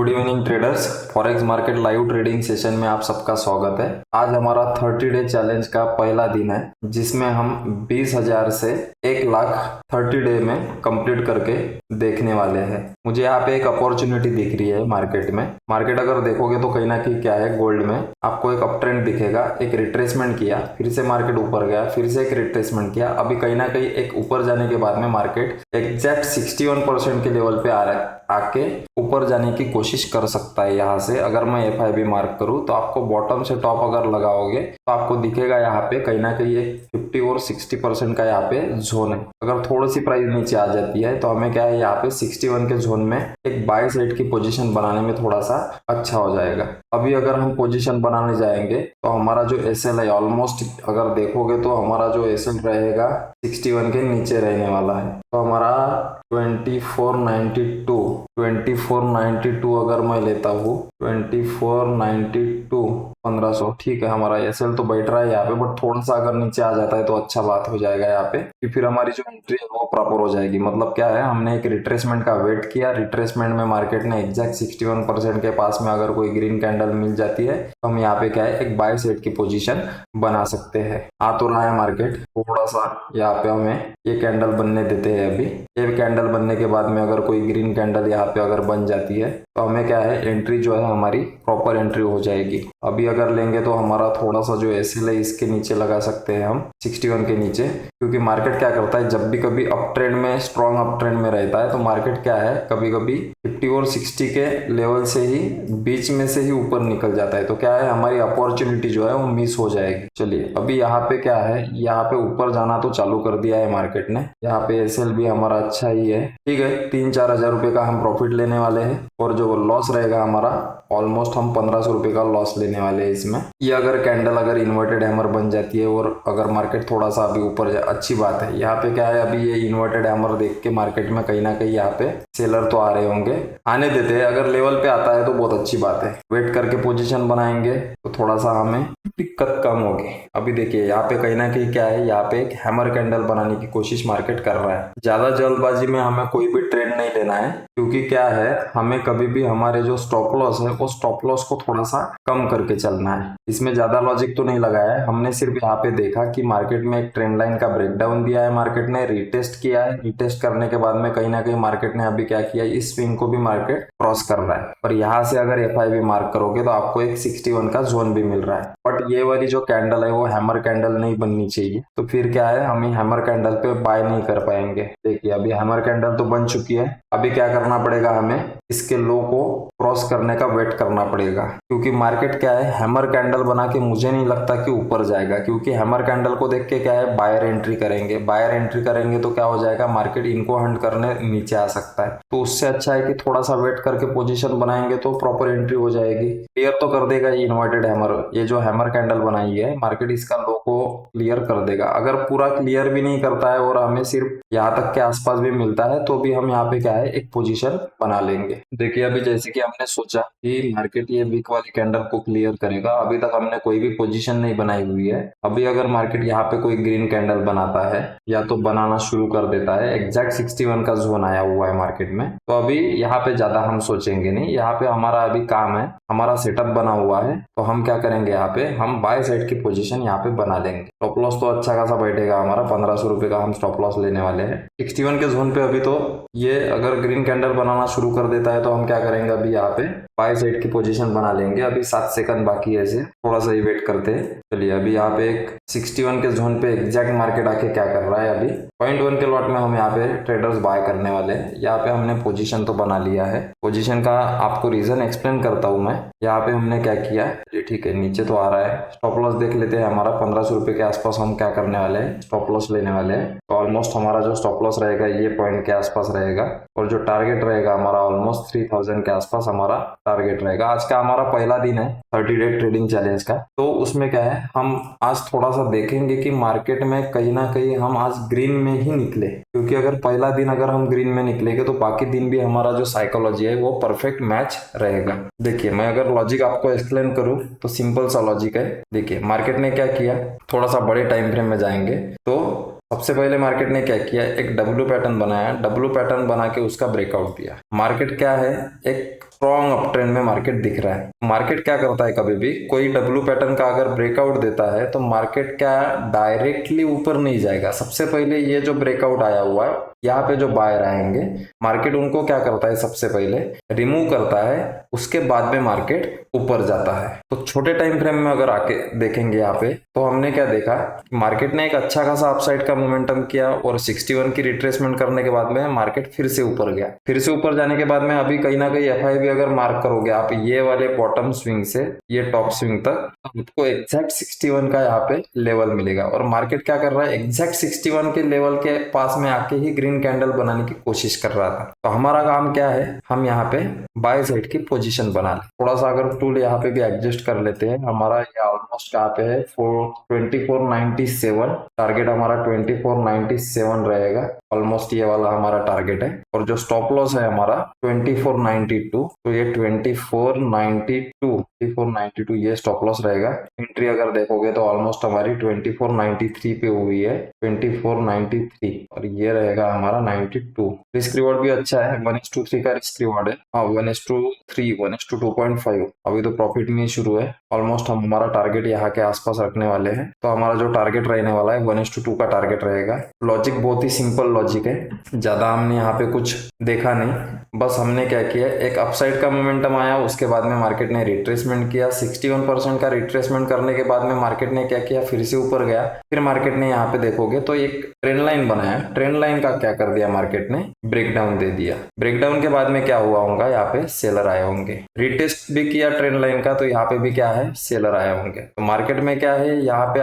Good evening traders. Forex market live trading session में आप सबका स्वागत है। आज हमारा 30 डे चैलेंज का पहला दिन है जिसमें हम 20,000 से 1,00,000 30 डे में कंप्लीट करके देखने वाले हैं। मुझे यहाँ पे एक अपॉर्चुनिटी दिख रही है मार्केट में। मार्केट अगर देखोगे तो कहीं ना कहीं क्या है, गोल्ड में आपको एक अप ट्रेंड दिखेगा। एक रिट्रेसमेंट किया, फिर से मार्केट ऊपर गया, फिर से एक रिट्रेसमेंट किया। अभी कहीं ना कहीं एक ऊपर जाने के बाद में मार्केट एग्जैक्ट 61% के लेवल पे आ रहा है, आके ऊपर जाने की कोशिश कर सकता है। यहाँ से अगर मैं FIB मार्क करूँ तो आपको बॉटम से टॉप अगर लगाओगे तो आपको दिखेगा यहाँ पे कहीं ना कहीं एक 50 और 60% का यहाँ पे जोन है। अगर थोड़ी सी प्राइस नीचे आ जाती है तो हमें क्या है, यहाँ पे 61 के जोन में एक बाय साइड की पोजीशन बनाने में थोड़ा सा अच्छा हो जाएगा। अभी अगर हम पोजीशन बनाने जाएंगे तो हमारा जो SL है ऑलमोस्ट अगर देखोगे तो हमारा जो SL रहेगा 61 के नीचे रहने वाला है। तो हमारा 2492 अगर मैं लेता हूँ 2492 1500, ठीक है। हमारा SL तो बैठ रहा है यहाँ पे, बट थोड़ा सा अगर नीचे आ जाता है तो अच्छा बात हो जाएगा यहाँ पे कि फिर हमारी जो एंट्री है वो प्रॉपर हो जाएगी। मतलब क्या है, हमने एक रिट्रेसमेंट का वेट किया, रिट्रेसमेंट में मार्केट ने एग्जैक्ट 61% के पास में अगर कोई ग्रीन कैंडल मिल जाती है तो हम यहाँ पे क्या है, एक बाय साइड की पोजीशन बना सकते हैं। आ तो रहा है मार्केट, थोड़ा सा यहाँ पे हमें ये कैंडल बनने देते हैं। अभी ये कैंडल बनने के बाद में अगर कोई ग्रीन कैंडल यहाँ पे अगर बन जाती है तो हमें क्या है, एंट्री जो है हमारी प्रॉपर एंट्री हो जाएगी। अभी अगर लेंगे तो हमारा थोड़ा सा जो SL है इसके नीचे लगा सकते हैं हम 61 के नीचे, क्योंकि मार्केट क्या करता है, जब भी कभी अप ट्रेंड में, स्ट्रॉन्ग अप ट्रेंड में रहता है तो मार्केट क्या है, कभी कभी 50 और 60 के लेवल से ही बीच में से ही ऊपर निकल जाता है। तो क्या है, हमारी अपॉर्चुनिटी जो है वो मिस हो जाएगी। चलिए अभी यहाँ पे क्या है, यहाँ पे ऊपर जाना तो चालू कर दिया है मार्केट ने। यहाँ पे SL भी हमारा अच्छा ही है, ठीक है। 3-4 हजार रुपए का हम प्रॉफिट लेने वाले हैं और जो लॉस रहेगा हमारा ऑलमोस्ट हम 1500 रुपए का लॉस लेने वाले हैं इसमें। ये अगर कैंडल अगर इन्वर्टेड हैमर बन जाती है और अगर मार्केट थोड़ा सा अभी ऊपर जाए, अच्छी बात है। यहाँ पे क्या है, अभी ये इन्वर्टेड हैमर देख के मार्केट में कहीं ना कहीं यहाँ पे सेलर तो आ रहे होंगे, आने देते हैं। अगर लेवल पे आता है तो बहुत अच्छी बात है। वेट करके पोजीशन बनाएंगे तो थोड़ा सा हमें दिक्कत कम होगी। अभी देखिए यहाँ पे कहीं ना कहीं क्या है, यहाँ पे एक हैमर कैंडल बनाने की कोशिश मार्केट कर रहा है। ज्यादा जल्दबाजी में हमें कोई भी ट्रेड नहीं लेना है, क्योंकि क्या है, हमें कभी भी हमारे जो स्टॉप लॉस है वो स्टॉप लॉस को थोड़ा सा कम करके चलना है। इसमें ज्यादा लॉजिक तो नहीं लगाया है, हमने सिर्फ यहाँ पे देखा कि मार्केट में एक ट्रेंड लाइन का ब्रेकडाउन दिया है, मार्केट ने रिटेस्ट किया है। रिटेस्ट करने के बाद में कहीं ना कहीं मार्केट ने अभी क्या किया, इस स्विंग को भी मार्केट क्रॉस कर रहा है। और यहाँ से अगर FIB मार्क करोगे तो आपको एक 61 का जोन भी मिल रहा है। बट ये वाली जो कैंडल है वो हैमर कैंडल नहीं बननी चाहिए, तो फिर क्या है, हम हैमर कैंडल पे बाय नहीं कर पाएंगे। देखिए अभी हैमर कैंडल तो बन चुकी है। अभी क्या करना पड़ेगा, हमें इसके लो को क्रॉस करने का वेट करना पड़ेगा, क्योंकि मार्केट क्या है, हैमर कैंडल बना के मुझे नहीं लगता कि ऊपर जाएगा। क्योंकि हैमर कैंडल को देख के क्या है, बायर एंट्री करेंगे। बायर एंट्री करेंगे तो क्या हो जाएगा, मार्केट इनको हंट करने नीचे आ सकता है। तो उससे अच्छा है कि थोड़ा सा वेट करके पोजीशन बनाएंगे तो प्रॉपर एंट्री हो जाएगी। क्लियर तो कर देगा ये इन्वर्टेड हैमर, ये जो हैमर कैंडल बनाई है मार्केट, इसका लो को क्लियर कर देगा। अगर पूरा क्लियर भी नहीं करता है और हमें सिर्फ यहाँ तक के आसपास भी मिलता है तो भी हम यहाँ पे क्या है, एक पोजीशन बना लेंगे। देखिए अभी जैसे कि हमने सोचा कि मार्केट ये वीक वाली कैंडल को क्लियर करेगा, अभी तक हमने कोई भी पोजीशन नहीं बनाई हुई है। अभी अगर मार्केट यहाँ पे कोई ग्रीन कैंडल बनाता है या तो बनाना शुरू कर देता है, एग्जैक्ट 61 का जोन आया हुआ है मार्केट में, तो अभी यहाँ पे ज्यादा हम सोचेंगे नहीं। यहाँ पे हमारा अभी काम है, हमारा सेटअप बना हुआ है, तो हम क्या करेंगे, यहाँ पे हम बाय साइड की पोजीशन यहाँ पे बना लेंगे। स्टॉप लॉस तो अच्छा खासा बैठेगा हमारा, 1500 रुपए का हम स्टॉप लॉस लेने वाले हैं 61 के जोन पे। अभी तो ये अगर ग्रीन कैंडल बनाना शुरू कर देता है तो हम क्या करेंगे, अभी यहाँ पे बाय साइड की पोजीशन बना लेंगे। अभी 7 सेकंड बाकी है, ऐसे थोड़ा सा ही वेट करते हैं। चलिए अभी यहाँ पे एक 61 के जोन पे एग्जैक्ट मार्केट आके क्या कर रहा है, अभी 0.1 के लॉट में हम यहाँ पे ट्रेडर्स बाय करने वाले हैं। यहाँ पे हमने पोजीशन तो बना लिया है। पोजीशन का आपको रीजन एक्सप्लेन करता हूँ मैं। यहाँ पे हमने क्या किया, ठीक है, नीचे तो आ रहा है। स्टॉप लॉस देख लेते हैं हमारा 1500 रुपए के आसपास हम क्या करने वाले हैं, स्टॉप लॉस लेने वाले हैं। तो ऑलमोस्ट हमारा जो स्टॉप लॉस रहेगा ये पॉइंट के आसपास रहेगा, और जो टारगेट रहेगा हमारा ऑलमोस्ट 3000 के आसपास हमारा टारगेट रहेगा। आज का हमारा पहला दिन है 30 डे ट्रेडिंग चैलेंज का, तो उसमें क्या है, हम आज थोड़ा सा देखेंगे कि मार्केट में कहीं ना कहीं हम आज ग्रीन में ही निकले। क्योंकि अगर पहला दिन अगर हम ग्रीन में निकलेंगे तो बाकी दिन भी हमारा जो साइकोलॉजी है वो परफेक्ट मैच रहेगा। देखिए मैं अगर लॉजिक आपको एक्सप्लेन करूं तो सिंपल सा लॉजिक है। देखिए मार्केट ने क्या किया, थोड़ा सा बड़े टाइम फ्रेम में जाएंगे तो सबसे पहले मार्केट ने क्या किया, एक W पैटर्न बनाया। W पैटर्न बना के उसका ब्रेकआउट दिया। मार्केट क्या है, एक स्ट्रॉन्ग अप ट्रेंड में मार्केट दिख रहा है। मार्केट क्या करता है, कभी भी कोई डब्ल्यू पैटर्न का अगर ब्रेकआउट देता है तो मार्केट क्या डायरेक्टली ऊपर नहीं जाएगा। सबसे पहले ये जो ब्रेकआउट आया हुआ है, यहाँ पे जो बायर आएंगे, मार्केट उनको क्या करता है, सबसे पहले रिमूव करता है, उसके बाद में मार्केट ऊपर जाता है। तो छोटे टाइम फ्रेम में अगर आके देखेंगे यहाँ पे, तो हमने क्या देखा, मार्केट ने एक अच्छा खासा अपसाइड का मोमेंटम किया और 61 की रिट्रेसमेंट करने के बाद में मार्केट फिर से ऊपर गया। फिर से ऊपर जाने के बाद में अभी कहीं ना कहीं FIB अगर मार्क करोगे आप ये वाले बॉटम स्विंग से ये टॉप स्विंग तक, आपको एग्जैक्ट 61 का यहाँ पे लेवल मिलेगा। और मार्केट क्या कर रहा है, एग्जैक्ट 61 के लेवल के पास में आके ही ग्रीन कैंडल बनाने की कोशिश कर रहा था। तो हमारा काम क्या है, हम यहाँ पे बाय साइड की पोजीशन बना ले। थोड़ा सा अगर टूल यहाँ पे भी एडजस्ट कर लेते हैं, हमारा ये ऑलमोस्ट कहाँ पे है 2497, टारगेट हमारा 2497 रहेगा, ऑलमोस्ट ये वाला हमारा टारगेट है। और जो स्टॉप लॉस है हमारा 2492, तो ये 2492 ये स्टॉप लॉस रहेगा। एंट्री अगर देखोगे तो ऑलमोस्ट हमारी 2493 पे हुई है, 2493, और ये रहेगा हमारा 92। रिस्क रिवॉर्ड भी अच्छा है, 1:3 का रिस्क रिवॉर्ड है। हाँ 1:3, 1:2.5। अभी तो प्रॉफिट में शुरू है। ऑलमोस्ट हम हमारा टारगेट यहाँ के आसपास रखने वाले हैं। तो हमारा जो टारगेट रहने वाला है 1:2 का टारगेट रहेगा। लॉजिक बहुत ही सिंपल लॉजिक है, ज्यादा हमने यहाँ पे कुछ देखा नहीं। बस हमने क्या किया, एक अपसाइड का मोमेंटम आया, उसके बाद में मार्केट ने रिट्रेसमेंट किया। 61% का रिट्रेसमेंट करने के बाद में मार्केट ने क्या किया, फिर से ऊपर गया। फिर मार्केट ने यहाँ पे देखोगे तो एक ट्रेंड लाइन बनाया। ट्रेंड लाइन का क्या कर दिया, मार्केट ने ब्रेकडाउन दे दिया। ब्रेकडाउन के बाद में क्या हुआ होगा, यहाँ पे सेलर आए होंगे। रिटेस्ट भी किया ट्रेंड लाइन का, तो यहाँ पे भी क्या है, सेलर आए होंगे। तो मार्केट में क्या है, यहाँ पे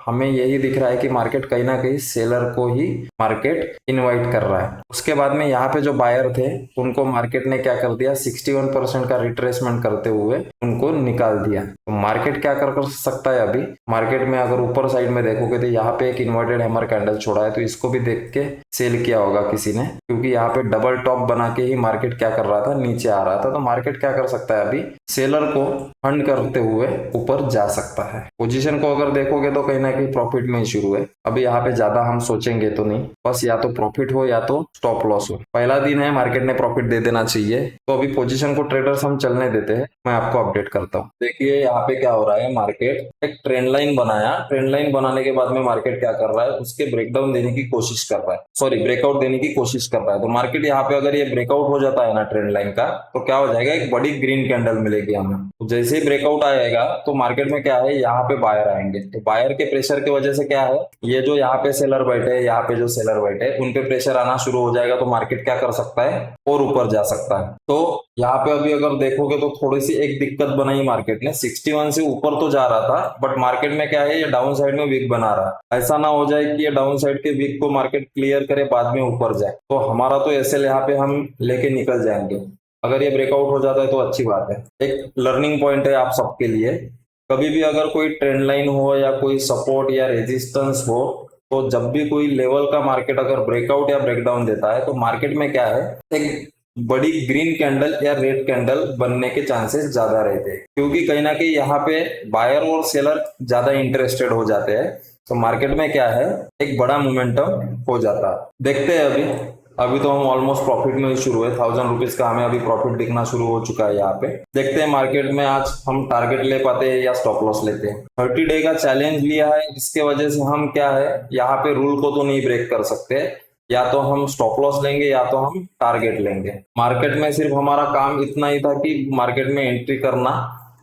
हमें यही दिख रहा है कि मार्केट कहीं ना कहीं सेलर को ही मार्केट इनवाइट कर रहा है। उसके बाद में यहाँ पे जो बायर थे उनको मार्केट ने क्या कर दिया, 61% का रिट्रेसमेंट करते हुए उनको निकाल दिया। तो मार्केट क्या कर सकता है, अभी मार्केट में अगर ऊपर साइड में देखोगे तो यहाँ पे एक इन्वर्टेड हैमर कैंडल छोड़ा है, तो इसको भी देख के सेल किया होगा किसी ने, क्योंकि यहाँ पे डबल टॉप बना के ही मार्केट क्या कर रहा था, नीचे आ रहा था। तो मार्केट क्या कर सकता है, अभी सेलर को फंड करते हुए ऊपर जा सकता है। पोजीशन को अगर देखोगे तो कहीं ना कहीं प्रॉफिट में ही शुरू है। अभी यहाँ पे ज्यादा हम सोचेंगे तो नहीं, बस या तो प्रॉफिट हो या तो स्टॉप लॉस हो। पहला दिन है, मार्केट ने प्रॉफिट दे देना चाहिए। तो अभी पोजीशन को ट्रेडर्स हम चलने देते हैं, मैं आपको अपडेट करता हूँ। देखिए यहाँ पे क्या हो रहा है, मार्केट एक ट्रेंड लाइन बनाया। ट्रेंड लाइन बनाने के बाद में मार्केट क्या कर रहा है, उसके ब्रेकडाउन देने की कोशिश कर रहा है, सॉरी ब्रेकआउट देने की कोशिश कर रहा है। तो मार्केट यहाँ पे अगर ये ब्रेकआउट हो जाता है ना ट्रेंड लाइन का, तो क्या हो जाएगा, एक बड़ी ग्रीन कैंडल मिलेगी हमें। तो जैसे ही ब्रेकआउट आएगा तो मार्केट में क्या है, यहाँ पे बायर आएंगे। तो बायर के प्रेशर की वजह से क्या है, ये जो यहाँ पे सेलर बैठे, यहाँ पे जो सेलर बैठे, उन पे प्रेशर आना शुरू हो जाएगा। तो मार्केट क्या कर सकता है, और ऊपर जा सकता है। तो यहाँ पे अभी अगर देखोगे तो थोड़ी सी एक दिक्कत बनाई मार्केट ने, 61 से ऊपर तो जा रहा था, बट मार्केट में क्या है, ये डाउन साइड में वीक बना रहा है। ऐसा ना हो जाए कि ये डाउन साइड के वीक को मार्केट क्लियर करे, बाद में ऊपर जाए। तो हमारा तो ऐसे यहाँ पे हम लेके निकल जाएंगे। अगर ये ब्रेकआउट हो जाता है तो अच्छी बात है। एक लर्निंग पॉइंट है आप सबके लिए, कभी भी अगर कोई ट्रेंड लाइन हो या कोई सपोर्ट या रेजिस्टेंस हो, तो जब भी कोई लेवल का मार्केट अगर ब्रेकआउट या ब्रेकडाउन देता है, तो मार्केट में क्या है, एक बड़ी ग्रीन कैंडल या रेड कैंडल बनने के चांसेस ज्यादा रहते हैं, क्योंकि कहीं ना कहीं यहाँ पे बायर और सेलर ज्यादा इंटरेस्टेड हो जाते हैं। तो मार्केट में क्या है, एक बड़ा मोमेंटम हो जाता है। देखते हैं अभी तो हम ऑलमोस्ट प्रॉफिट में ही शुरू है। 1000 रुपीज का हमें अभी प्रॉफिट दिखना शुरू हो चुका है यहाँ पे। देखते हैं मार्केट में आज हम टारगेट ले पाते हैं या स्टॉप लॉस लेते हैं। 30 डे का चैलेंज लिया है, इसके वजह से हम क्या है, यहाँ पे रूल को तो नहीं ब्रेक कर सकते, या तो हम स्टॉप लॉस लेंगे या तो हम टारगेट लेंगे। मार्केट में सिर्फ हमारा काम इतना ही था कि मार्केट में एंट्री करना,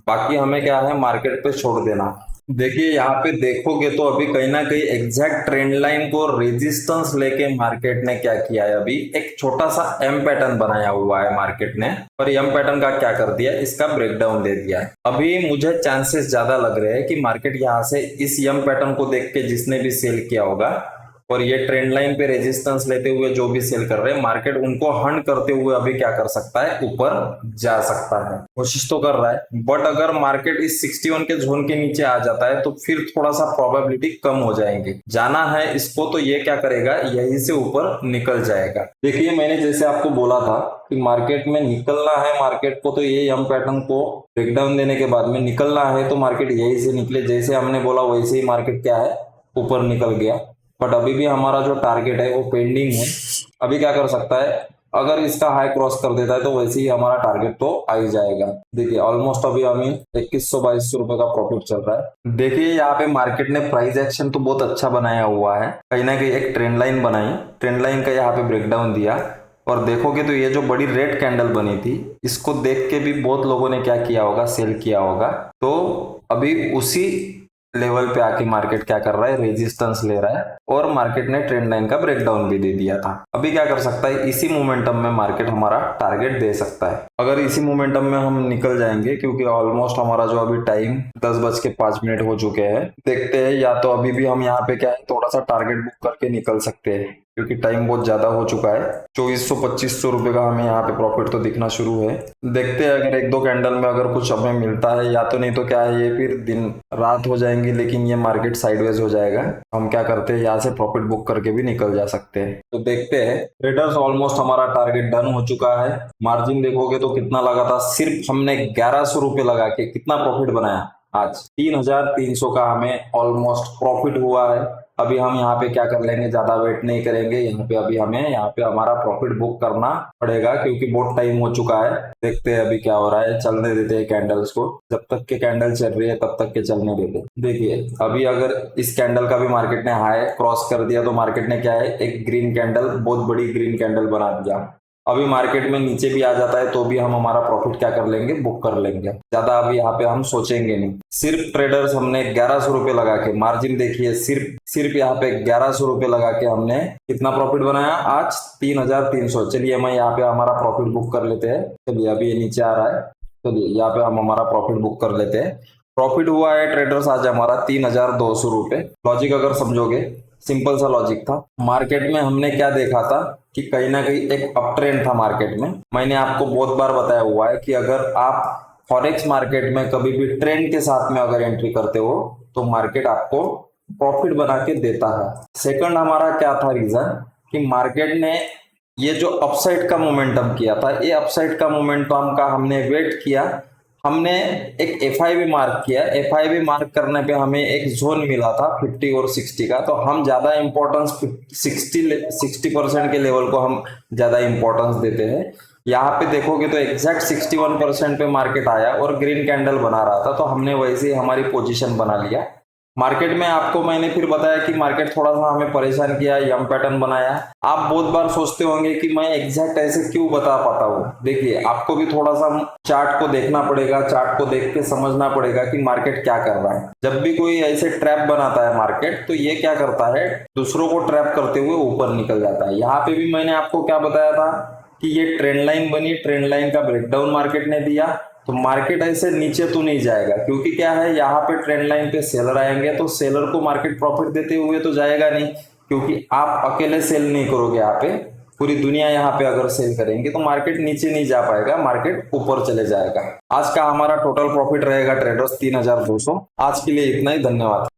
बाकी हमें क्या है, मार्केट पे छोड़ देना। देखिए यहाँ पे देखोगे तो अभी कहीं ना कहीं एग्जैक्ट ट्रेंड लाइन को रेजिस्टेंस लेके मार्केट ने क्या किया है, अभी एक छोटा सा एम पैटर्न बनाया हुआ है मार्केट ने, और एम पैटर्न का क्या कर दिया, इसका ब्रेकडाउन दे दिया है। अभी मुझे चांसेस ज्यादा लग रहे हैं कि मार्केट यहाँ से इस एम पैटर्न को देख के जिसने भी सेल किया होगा, और ये ट्रेंड लाइन पे रेजिस्टेंस लेते हुए जो भी सेल कर रहे हैं, मार्केट उनको हंड करते हुए अभी क्या कर सकता है, ऊपर जा सकता है। कोशिश तो कर रहा है, बट अगर मार्केट इस 61 के जोन के नीचे आ जाता है तो फिर थोड़ा सा प्रोबेबिलिटी कम हो जाएंगे। जाना है इसको तो ये क्या करेगा, यहीं से ऊपर निकल जाएगा। देखिए मैंने जैसे आपको बोला था कि मार्केट में निकलना है मार्केट को, तो ये एम पैटर्न को ब्रेकडाउन देने के बाद में निकलना है, तो मार्केट यहीं से निकले। जैसे हमने बोला वैसे ही मार्केट क्या है, ऊपर निकल गया। बट अभी भी हमारा जो टारगेट है वो पेंडिंग है। अभी क्या कर सकता है, अगर इसका हाई क्रॉस कर देता है तो वैसे ही हमारा टारगेट तो आ ही जाएगा। देखिए ऑलमोस्ट अभी हमें 2100-2200 रुपए का प्रॉफिट चल रहा है। देखिए यहाँ पे मार्केट ने प्राइस एक्शन तो बहुत अच्छा बनाया हुआ है, कहीं ना कहीं एक ट्रेंड लाइन बनाई, ट्रेंड लाइन का यहाँ पे ब्रेकडाउन दिया, और देखोगे तो ये जो बड़ी रेड कैंडल बनी थी इसको देख के भी बहुत लोगों ने क्या किया होगा, सेल किया होगा। तो अभी उसी लेवल पे आके मार्केट क्या कर रहा है, रेजिस्टेंस ले रहा है, और मार्केट ने ट्रेंड लाइन का ब्रेकडाउन भी दे दिया था। अभी क्या कर सकता है, इसी मोमेंटम में मार्केट हमारा टारगेट दे सकता है। अगर इसी मोमेंटम में हम निकल जाएंगे, क्योंकि ऑलमोस्ट हमारा जो अभी टाइम 10:05 हो चुके हैं, देखते हैं या तो अभी भी हम यहाँ पे क्या है थोड़ा सा टारगेट बुक करके निकल सकते हैं, क्योंकि टाइम बहुत ज्यादा हो चुका है। 2400-2500 रुपए का हमें यहाँ पे प्रॉफिट तो दिखना शुरू है। देखते हैं अगर एक दो कैंडल में अगर कुछ हमें मिलता है, या तो नहीं तो क्या है ये फिर दिन रात हो जाएंगी, लेकिन ये मार्केट साइडवेज हो जाएगा। हम क्या करते हैं, यहाँ से प्रॉफिट बुक करके भी निकल जा सकते हैं। तो देखते हैं। ट्रेडर्स ऑलमोस्ट हमारा टारगेट डन हो चुका है। मार्जिन देखोगे तो कितना लगा था, सिर्फ हमने 1100 रुपए लगा के कितना प्रॉफिट बनाया, आज 3300 का हमें ऑलमोस्ट प्रॉफिट हुआ है। अभी हम यहाँ पे क्या कर लेंगे, ज्यादा वेट नहीं करेंगे, यहाँ पे अभी हमें यहाँ पे हमारा प्रॉफिट बुक करना पड़ेगा, क्योंकि बहुत टाइम हो चुका है। देखते हैं अभी क्या हो रहा है, चलने देते हैं कैंडल्स को, जब तक के कैंडल चल रही है तब तक के चलने देते। देखिए अभी अगर इस कैंडल का भी मार्केट ने हाई क्रॉस कर दिया तो मार्केट ने क्या है, एक ग्रीन कैंडल, बहुत बड़ी ग्रीन कैंडल बना दिया। अभी मार्केट में नीचे भी आ जाता है तो भी हम हमारा प्रॉफिट क्या कर लेंगे, बुक कर लेंगे। ज्यादा अभी यहाँ पे हम सोचेंगे नहीं। सिर्फ ट्रेडर्स हमने 1100 रुपए लगा के, मार्जिन देखिए सिर्फ यहाँ पे 1100 रुपए लगा के हमने कितना प्रॉफिट बनाया, आज 3300। चलिए मैं यहाँ पे हमारा प्रॉफिट बुक कर लेते हैं। चलिए अभी ये नीचे आ रहा है, चलिए यहाँ पे हम हमारा प्रॉफिट बुक कर लेते हैं। प्रॉफिट हुआ है ट्रेडर्स आज हमारा 3200 रुपए। लॉजिक अगर समझोगे, सिंपल सा लॉजिक था। मार्केट में हमने क्या देखा था कि कहीं ना कहीं एक अप ट्रेंड था मार्केट में। मैंने आपको बहुत बार बताया हुआ है कि अगर आप फॉरेक्स मार्केट में कभी भी ट्रेंड के साथ में अगर एंट्री करते हो तो मार्केट आपको प्रॉफिट बना के देता है। सेकंड हमारा क्या था रीजन, कि मार्केट ने ये जो अपसाइड का मोमेंटम किया था, ये अपसाइड का मोमेंटम का हमने वेट किया, हमने एक FIB मार्क किया। FIB मार्क करने पे हमें एक जोन मिला था 50 और 60 का, तो हम ज्यादा इंपॉर्टेंस 60% के लेवल को हम ज्यादा इंपॉर्टेंस देते हैं। यहाँ पे देखोगे तो एग्जैक्ट 61% पे मार्केट आया और ग्रीन कैंडल बना रहा था, तो हमने वैसे ही हमारी पोजीशन बना लिया। मार्केट में आपको मैंने फिर बताया कि मार्केट थोड़ा सा हमें परेशान किया, यम पैटर्न बनाया। आप बहुत बार सोचते होंगे कि मैं एग्जैक्ट ऐसे क्यों बता पाता हूँ। देखिए आपको भी थोड़ा सा चार्ट को देखना पड़ेगा, चार्ट को देख के समझना पड़ेगा कि मार्केट क्या कर रहा है। जब भी कोई ऐसे ट्रैप बनाता है मार्केट, तो ये क्या करता है, दूसरों को ट्रैप करते हुए ऊपर निकल जाता है। यहाँ पे भी मैंने आपको क्या बताया था कि ये ट्रेंड लाइन बनी, ट्रेंड लाइन का ब्रेकडाउन मार्केट ने दिया, तो मार्केट ऐसे नीचे तो नहीं जाएगा, क्योंकि क्या है यहाँ पे ट्रेंड लाइन पे सेलर आएंगे, तो सेलर को मार्केट प्रॉफिट देते हुए तो जाएगा नहीं, क्योंकि आप अकेले सेल नहीं करोगे। यहाँ पे पूरी दुनिया यहाँ पे अगर सेल करेंगे तो मार्केट नीचे नहीं जा पाएगा, मार्केट ऊपर चले जाएगा। आज का हमारा टोटल प्रॉफिट रहेगा ट्रेडर्स 3200। आज के लिए इतना ही, धन्यवाद।